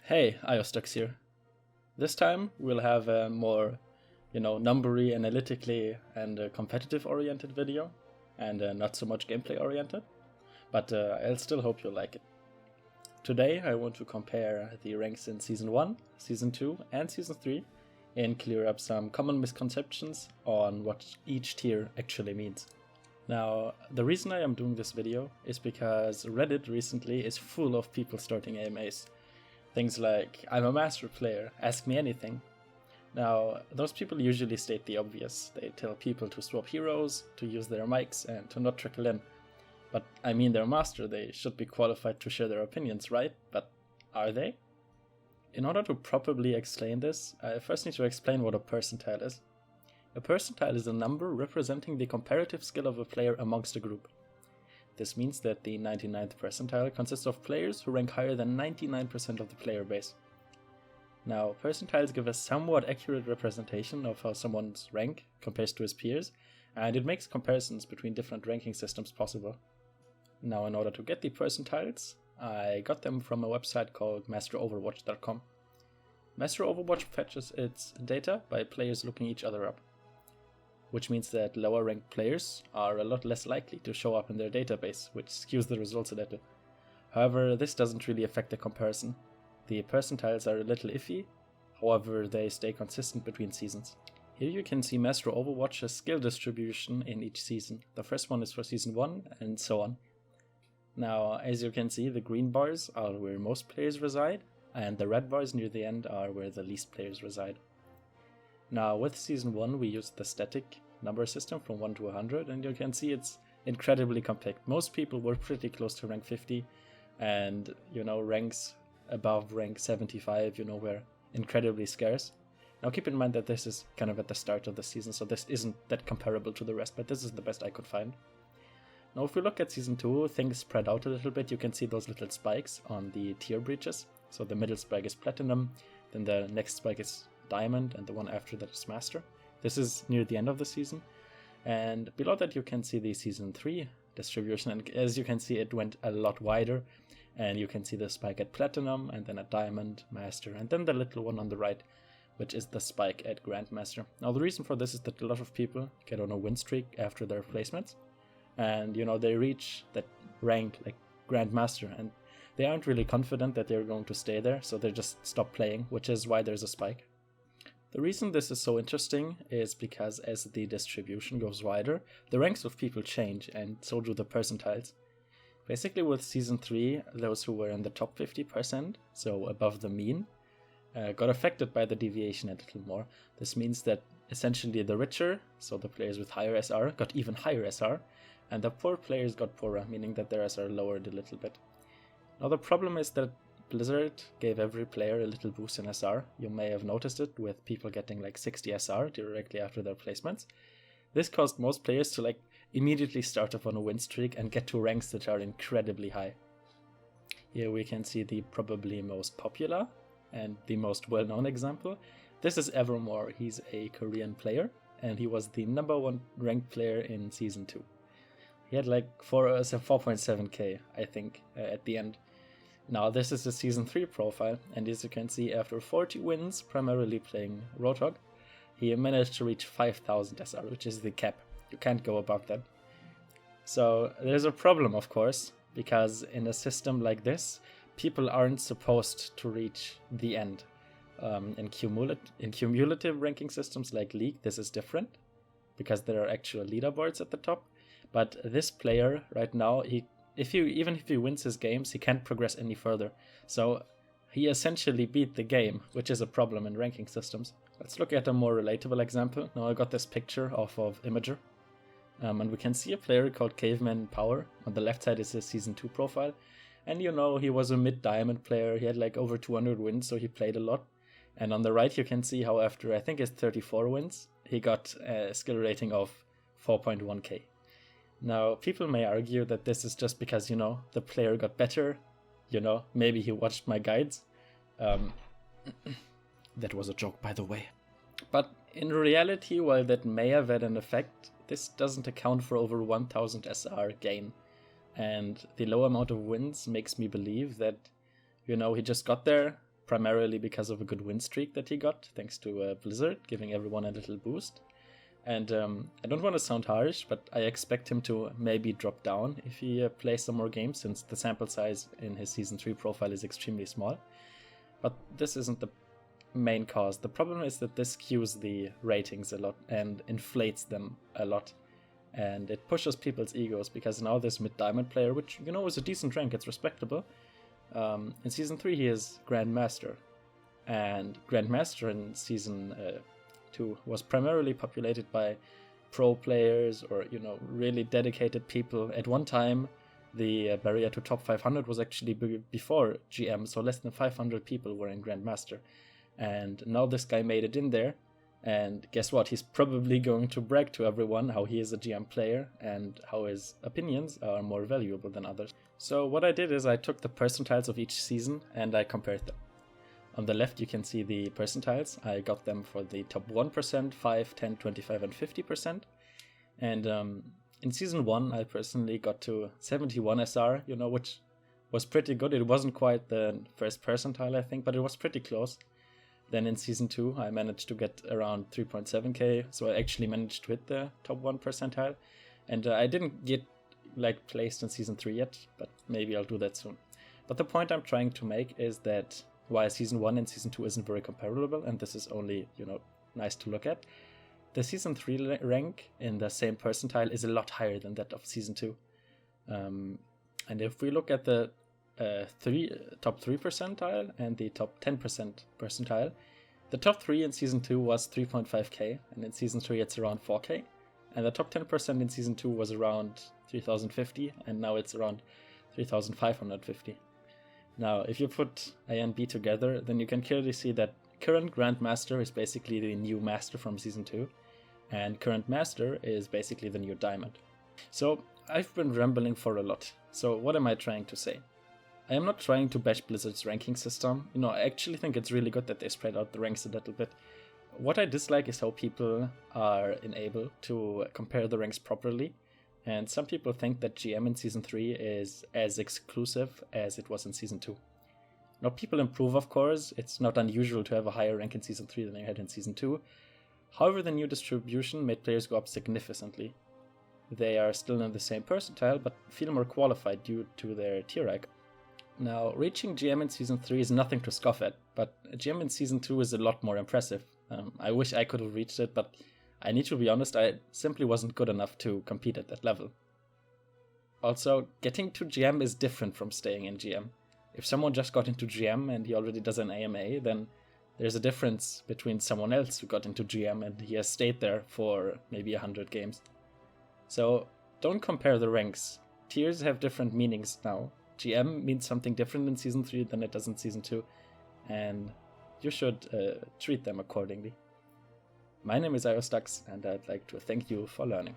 Hey, Iostux here. This time we'll have a more, numbery, analytically, and competitive oriented video, and not so much gameplay oriented, but I'll still hope you'll like it. Today I want to compare the ranks in Season 1, Season 2, and Season 3, and clear up some common misconceptions on what each tier actually means. Now, the reason I am doing this video is because Reddit recently is full of people starting AMAs. Things like, I'm a master player, ask me anything. Now, those people usually state the obvious. They tell people to swap heroes, to use their mics, and to not trickle in. But I mean, they're master, they should be qualified to share their opinions, right? But are they? In order to properly explain this, I first need to explain what a percentile is. A percentile is a number representing the comparative skill of a player amongst a group. This means that the 99th percentile consists of players who rank higher than 99% of the player base. Now, percentiles give a somewhat accurate representation of how someone's rank compares to his peers, and it makes comparisons between different ranking systems possible. Now, in order to get the percentiles, I got them from a website called masteroverwatch.com. Master Overwatch fetches its data by players looking each other up, which means that lower ranked players are a lot less likely to show up in their database, which skews the results a little. However, this doesn't really affect the comparison. The percentiles are a little iffy, however they stay consistent between seasons. Here you can see Master Overwatch's skill distribution in each season. The first one is for Season 1, and so on. Now, as you can see, the green bars are where most players reside, and the red bars near the end are where the least players reside. Now, with Season 1, we used the static number system from 1 to 100, and you can see it's incredibly compact. Most people were pretty close to rank 50, and, ranks above rank 75, were incredibly scarce. Now, keep in mind that this is kind of at the start of the season, so this isn't that comparable to the rest, but this is the best I could find. Now, if we look at Season 2, things spread out a little bit. You can see those little spikes on the tier breaches. So the middle spike is Platinum, then the next spike is Diamond, and the one after that is Master. This is near the end of the season, and below that you can see the Season 3 distribution, and as you can see it went a lot wider, and you can see the spike at Platinum, and then at Diamond, Master, and then the little one on the right, which is the spike at Grandmaster. Now the reason for this is that a lot of people get on a win streak after their placements, and they reach that rank like Grandmaster, and they aren't really confident that they're going to stay there, so they just stop playing, which is why there's a spike. The reason this is so interesting is because as the distribution goes wider, the ranks of people change, and so do the percentiles. Basically with Season 3, those who were in the top 50%, so above the mean, got affected by the deviation a little more. This means that essentially the richer, so the players with higher SR, got even higher SR, and the poor players got poorer, meaning that their SR lowered a little bit. Now the problem is that Blizzard gave every player a little boost in SR. You may have noticed it with people getting like 60 SR directly after their placements. This caused most players to immediately start off on a win streak and get to ranks that are incredibly high. Here we can see the probably most popular and the most well-known example. This is Evermore. He's a Korean player, and he was the number 1 ranked player in Season 2. He had 4.7k, I think, at the end. Now this is the Season 3 profile, and as you can see, after 40 wins, primarily playing Roadhog, he managed to reach 5000 SR, which is the cap. You can't go above that. So there's a problem, of course, because in a system like this, people aren't supposed to reach the end. In cumulative ranking systems like League, this is different, because there are actual leaderboards at the top. But this player right now, even if he wins his games, he can't progress any further. So he essentially beat the game, which is a problem in ranking systems. Let's look at a more relatable example. Now I got this picture off of Imager. And we can see a player called Caveman Power. On the left side is his Season 2 profile. And he was a mid-diamond player. He had over 200 wins, so he played a lot. And on the right you can see how after, I think it's 34 wins, he got a skill rating of 4.1k. Now, people may argue that this is just because, the player got better, maybe he watched my guides. That was a joke, by the way. But in reality, while that may have had an effect, this doesn't account for over 1000 SR gain. And the low amount of wins makes me believe that, he just got there, primarily because of a good win streak that he got, thanks to Blizzard, giving everyone a little boost. And I don't want to sound harsh, but I expect him to maybe drop down if he plays some more games, since the sample size in his Season 3 profile is extremely small. But this isn't the main cause. The problem is that this skews the ratings a lot and inflates them a lot. And it pushes people's egos, because now this mid-diamond player, which, you know, is a decent rank, it's respectable. In Season 3 he is Grandmaster. And Grandmaster in Season 2 was primarily populated by pro players or, you know, really dedicated people. At one time, the barrier to top 500 was actually before GM, so less than 500 people were in Grandmaster. And now this guy made it in there, and guess what? He's probably going to brag to everyone how he is a GM player and how his opinions are more valuable than others. So what I did is I took the percentiles of each season and I compared them. On the left you can see the percentiles. I got them for the top 1%, 5, 10, 25 and 50%. And in Season 1 I personally got to 71 SR, you know, which was pretty good. It wasn't quite the first percentile, I think, but it was pretty close. Then in Season 2 I managed to get around 3.7k, so I actually managed to hit the top 1 percentile. And I didn't get like placed in Season 3 yet, but maybe I'll do that soon. But the point I'm trying to make is that while Season 1 and Season 2 isn't very comparable, and this is only, you know, nice to look at, the Season 3 rank in the same percentile is a lot higher than that of Season 2. And if we look at the top 3 percentile and the top 10% percentile, the top 3 in Season 2 was 3.5k, and in Season 3 it's around 4k, and the top 10% in Season 2 was around 3050, and now it's around 3550. Now, if you put A and B together, then you can clearly see that current Grandmaster is basically the new Master from Season 2, and current Master is basically the new Diamond. So, I've been rambling for a lot. So, what am I trying to say? I am not trying to bash Blizzard's ranking system. You know, I actually think it's really good that they spread out the ranks a little bit. What I dislike is how people are unable to compare the ranks properly. And some people think that GM in Season 3 is as exclusive as it was in Season 2. Now, people improve, of course. It's not unusual to have a higher rank in Season 3 than you had in Season 2. However, the new distribution made players go up significantly. They are still in the same percentile, but feel more qualified due to their tier rank. Now, reaching GM in Season 3 is nothing to scoff at, but GM in Season 2 is a lot more impressive. I wish I could have reached it, but I need to be honest, I simply wasn't good enough to compete at that level. Also, getting to GM is different from staying in GM. If someone just got into GM and he already does an AMA, then there's a difference between someone else who got into GM and he has stayed there for maybe 100 games. So, don't compare the ranks. Tiers have different meanings now. GM means something different in Season 3 than it does in Season 2, and you should treat them accordingly. My name is Iostux, and I'd like to thank you for learning.